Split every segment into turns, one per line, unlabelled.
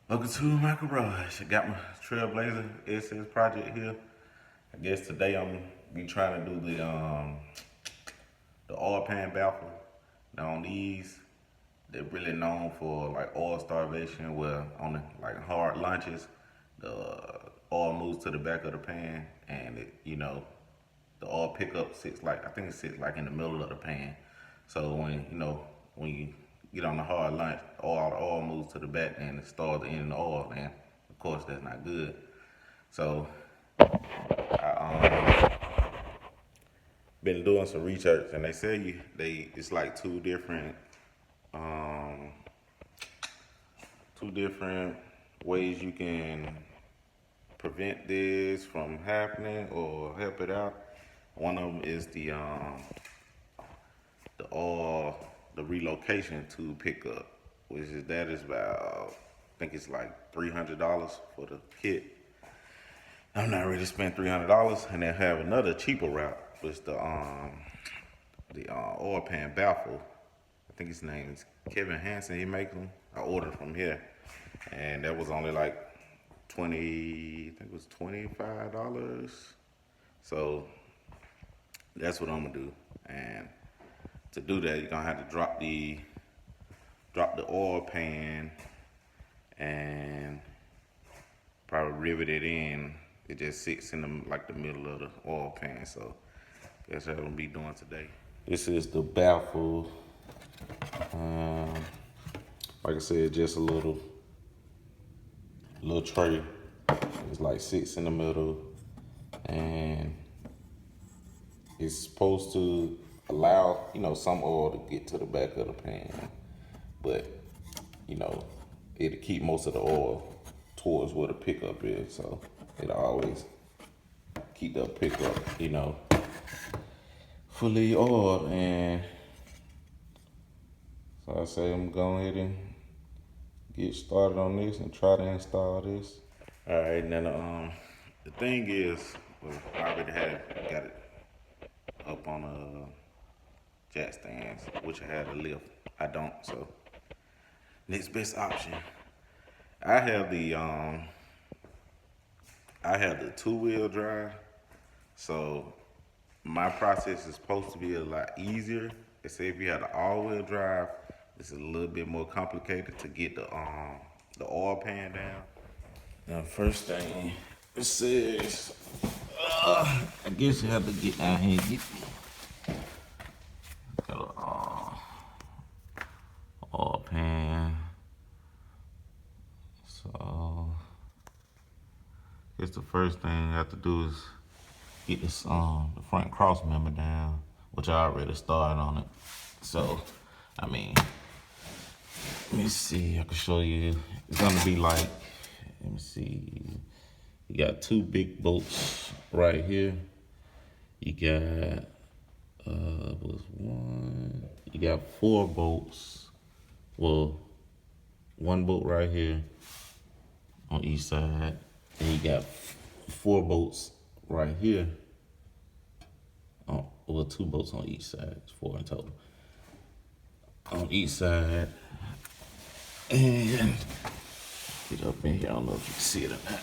Welcome to my garage. I got my Trailblazer SS project here. I guess today I'm be trying to do the oil pan baffle. Now on these, they're really known for like oil starvation, where on the like hard lunches, the oil moves to the back of the pan, and the oil pickup sits like I think it sits like in the middle of the pan. So when you get on the hard lunch, all the oil moves to the back and it stores in the oil, and of course that's not good. So I been doing some research, and they say it's like um two different ways you can prevent this from happening or help it out. One of them is the oil, the relocation to pickup, which is about, I think it's like $300 for the kit. I'm not ready to spend $300, and then have another cheaper route, which the oil pan baffle. I think his name is Kevin Hansen. He makes them. I ordered from here, and that was only like 20. I think it was $25. So that's what I'm gonna do. And to do that, you're gonna have to drop the oil pan and probably rivet it in. It just sits in the middle of the oil pan. So that's what I'm gonna be doing today. This is the baffle. Um, like I said, just a little tray. It's like sits in the middle, and it's supposed to allow some oil to get to the back of the pan, but you know it'll keep most of the oil towards where the pickup is, so it'll always keep the pickup fully oiled. And so I say I'm going ahead and get started on this and try to install this. All right, and then the thing is, well, I already got it up on jack stands, which I had to lift. I don't, so next best option. I have the two-wheel drive, so my process is supposed to be a lot easier. They say if you have the all-wheel drive, it's a little bit more complicated to get the oil pan down. Now, first thing it says, I guess you have to get down here and get got a oil pan. So, I guess the first thing you have to do is get this the front cross member down, which I already started on it. So, I mean, let me see. I can show you. It's gonna be like, let me see. You got two big bolts right here. You got was one. You got four bolts. Well, one bolt right here on each side, and you got four bolts right here. Well, two bolts on each side. It's four in total on each side. And get up in here. I don't know if you can see it or not.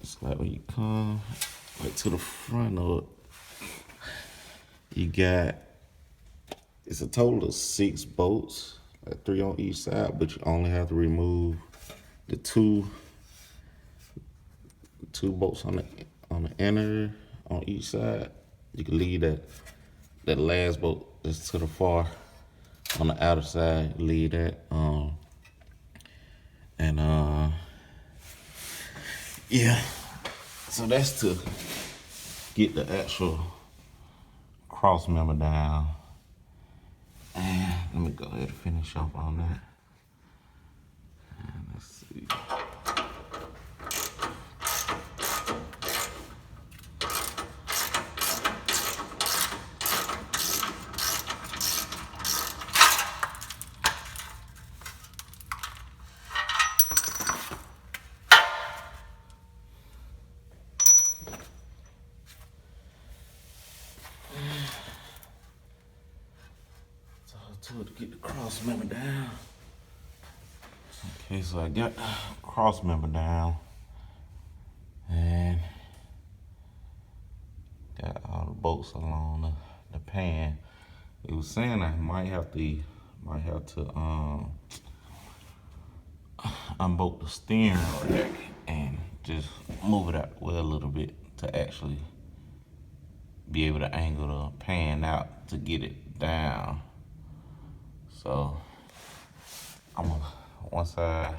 It's like when you come like to the front of it, you got, it's a total of 6 bolts, like 3 on each side, but you only have to remove the two bolts on the inner on each side. You can leave that last bolt that's to the far on the outer side. Leave that. Yeah. So that's to get the actual cross member down. And let me go ahead and finish up on that. And let's see. To get the cross member down. Okay, so I got the cross member down and got all the bolts along the pan. It was saying I might have to unbolt the steering rack and just move it out the way a little bit to actually be able to angle the pan out to get it down. So I'm gonna, let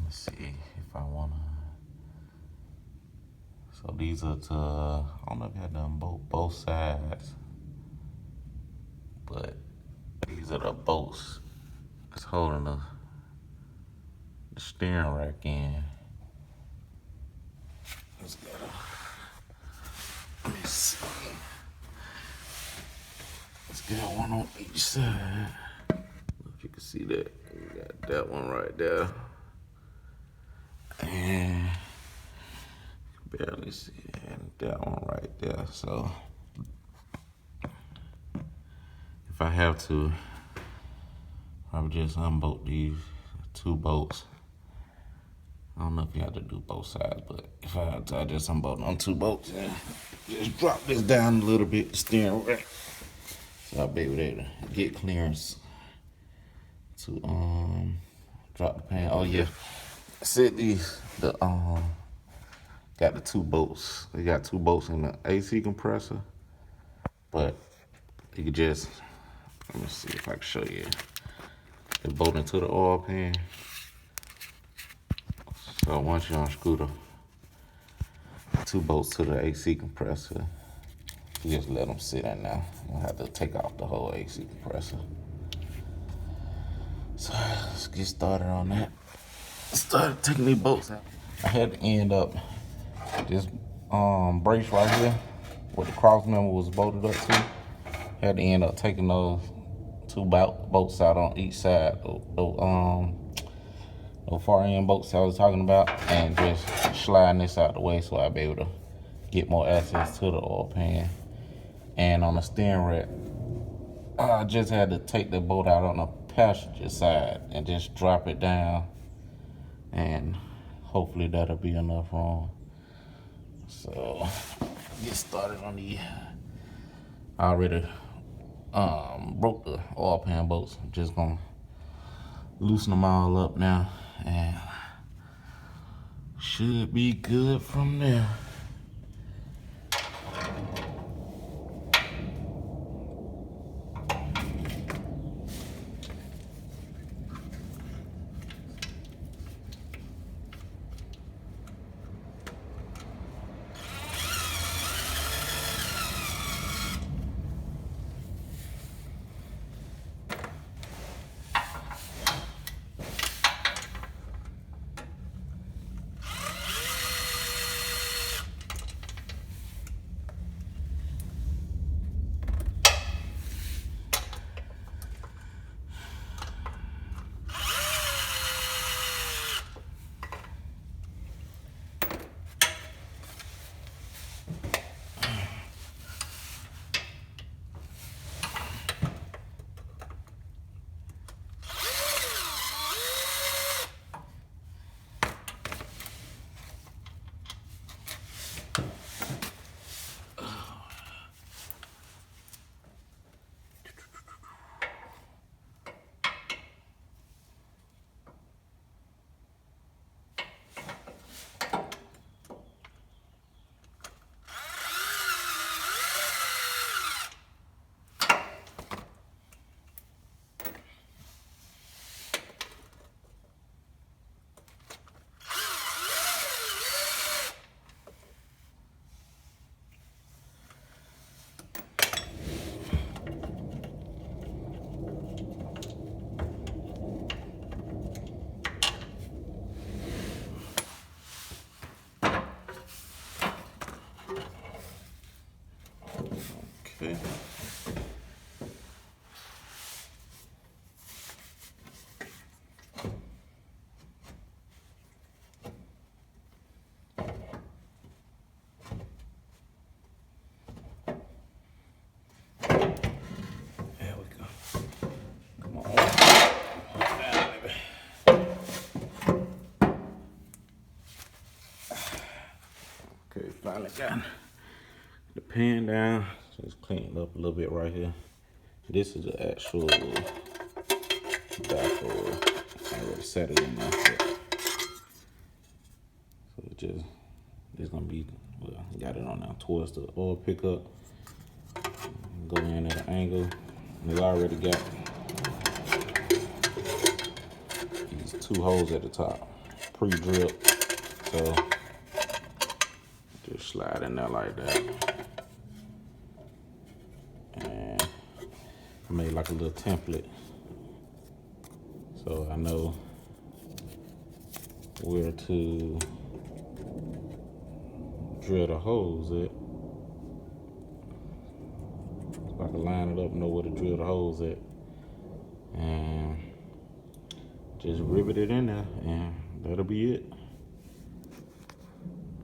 me see if I wanna, so these are to, I don't know if I had to unbolt both sides, but these are the bolts that's holding the steering rack in. Let's go. Let me see. Let's get one on each side. If you can see that, we got that one right there. And you can barely see it, and that one right there. So if I have to, I would just unbolt these two bolts. I don't know if you have to do both sides, but if I have to, I just unbolt on two bolts and just drop this down a little bit, the steering rack, so I'll be able to get clearance to drop the pan. Oh yeah, I said got the two bolts. They got two bolts in the AC compressor, but you could just, let me see if I can show you. They bolt into the oil pan. So once you unscrew the two bolts to the AC compressor, you just let them sit in there. You don't have to take off the whole AC compressor. So let's get started on that. Started taking these bolts out. I had to end up this brace right here, where the cross member was bolted up to. Had to end up taking those two bolts out on each side. The far end bolts I was talking about, and just sliding this out the way so I'll be able to get more access to the oil pan. And on the steering rack, I just had to take the bolt out on the passenger side and just drop it down, and hopefully that'll be enough room. So get started on the, I already broke the oil pan bolts. I'm just gonna loosen them all up now, and should be good from there. finally got the pan down. Just clean it up a little bit right here. This is the actual baffle. I already set it in there. So it's gonna be, well, got it on now towards the oil pickup. Go in at an angle. And it already got these 2 holes at the top, pre-drilled. So just slide in there like that. And I made like a little template, so I know where to drill the holes at. So I can line it up, know where to drill the holes at, and just rivet it in there, and that'll be it.